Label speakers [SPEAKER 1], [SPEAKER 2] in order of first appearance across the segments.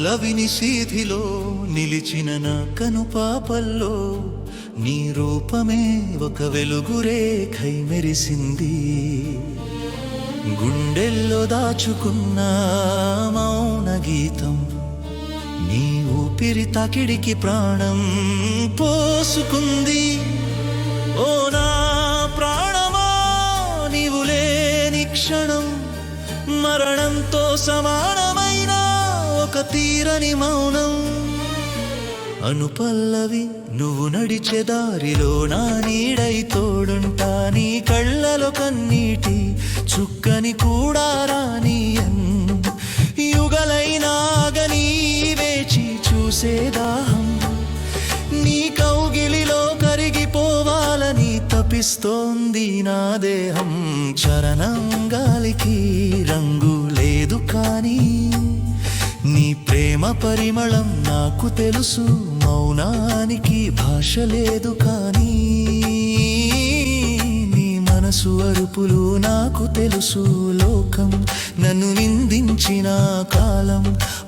[SPEAKER 1] పల్లవిని సీధిలో నిలిచిన నా కనుపాపల్లో నీ రూపమే ఒక వెలుగురేఖై మెరిసింది. గుండెల్లో దాచుకున్న మౌన గీతం నీ ఊపిరి తాకిడికి ప్రాణం పోసుకుంది. ఓ నా ప్రాణమా, నీవు లేని క్షణం మరణంతో సమానమైన ఒక తీరని మౌనం. అనుపల్లవి, నువ్వు నడిచే దారిలో నా నీడై తోడుంటా. నీ కళ్ళలో కన్నీటి చుక్కని కూడా రానియన్. యుగలైనాగని వేచి చూసే దాహం నీ కౌగిలిలో కరిగిపోవాలని తపిస్తోంది నా దేహం. చరణం గాలికి రంగు లేదు కానీ నీ ప్రేమ పరిమళం నాకు తెలుసు. మౌనానికి భాష లేదు కానీ నీ మనసు అరుపులు నాకు తెలుసు. లోకం నన్ను నిందించిన కాలం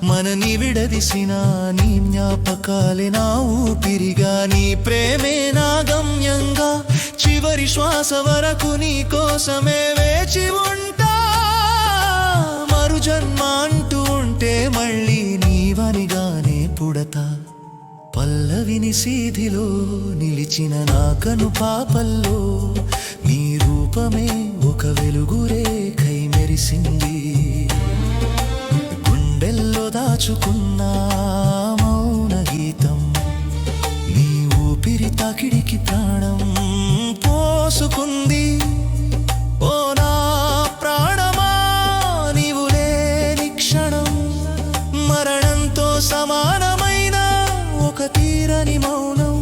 [SPEAKER 1] మనని విడదీసిన నీ జ్ఞాపకాలే నా ఊపిరిగా. నీ ప్రేమే నా గమ్యంగా చివరి శ్వాస వరకు నీ కోసమే వేచి ఉంటా. మరు జన్మ అంటూ ఉంటే మళ్ళీ నీవనిగానే పుడతా. పల్లవిని సీధిలో నిలిచిన నా కనుపాపల్లో నీ రూపమే ఒక వెలుగురేఖై మెరిసింది. గుండెల్లో దాచుకున్న మౌన గీతం నీ ఊపిరి తాకిడికి ప్రాణం పోసుకుంది. ఓ నా ప్రాణమా, నీవు లేని క్షణం మరణంతో సమానమైన ఒక తీరని మౌనం.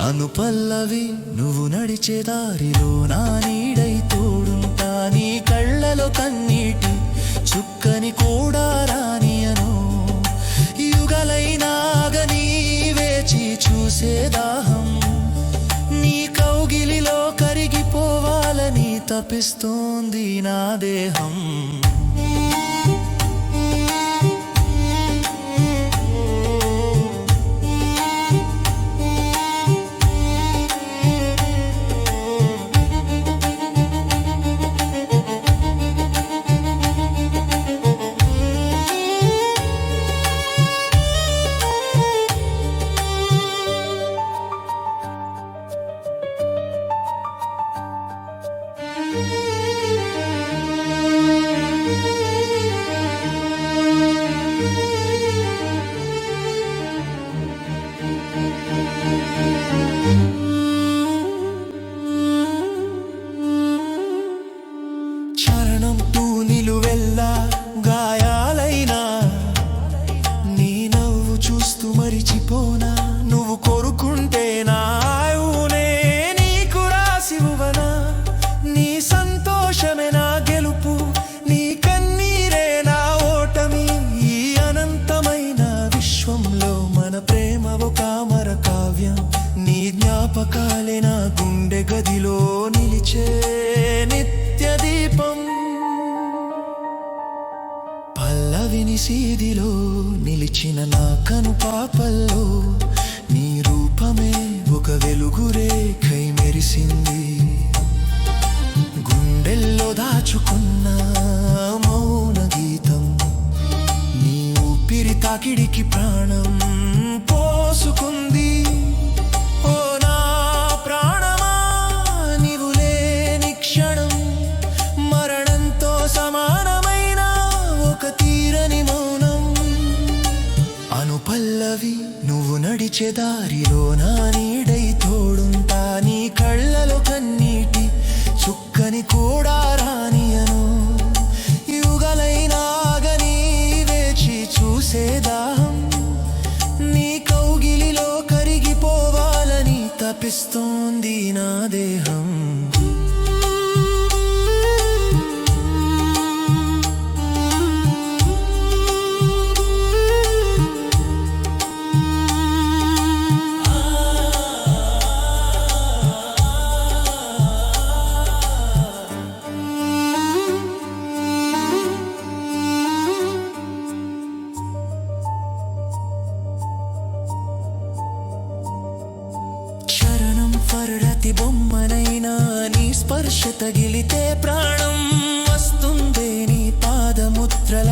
[SPEAKER 1] అనుపల్లవి, నువ్వు నడిచే దారిలో నా నీడై తోడుంటా. నీ కళ్ళలో కన్నీటి చుక్కని కూడా రానియను. యుగలైనాగని వేచి చూసే దాహం నీ కౌగిలిలో కరిగిపోవాలని తపిస్తోంది నా దేహం. నిలువెల్లా గాయాలైనా నీ నవ్వు చూస్తూ మరిచిపోనా. నువ్వు కోరుకుంటే నా ఆయువునే నీకు రాసివ్వనా. నీ సంతోషమే నా గెలుపు, నీ కన్నీరే నా ఓటమి. ఈ అనంతమైన విశ్వంలో మన ప్రేమ ఒక అమర కావ్యం. నీ జ్ఞాపకాలే నా గుండె గదిలో నిలిచే నిత్య దీపం. పల్లవిని సీధిలో నిలిచిన నా కనుపాపల్లో నీ రూపమే ఒక వెలుగురేఖై మెరిసింది. గుండెల్లో దాచుకున్న మౌన గీతం నీ ఊపిరి తాకిడికి ప్రాణం పోసుకుంది. ఓ నా ప్రాణమా, నీవు లేని క్షణం మరణంతో సమానమైన ఒక తీరని మౌనం. అనుపల్లవి, నువ్వు నడిచే దారిలో నా నీడై తోడుంటా. నీ కళ్ళలో కన్నీటి చుక్కని కూడా రానియను. యుగలైనాగని వేచి చూసే దాహం నీ కౌగిలిలో కరిగిపోవాలని తపిస్తోంది నా దేహం. తగిలితే ప్రాణం వస్తుందే నీ పాదముద్రల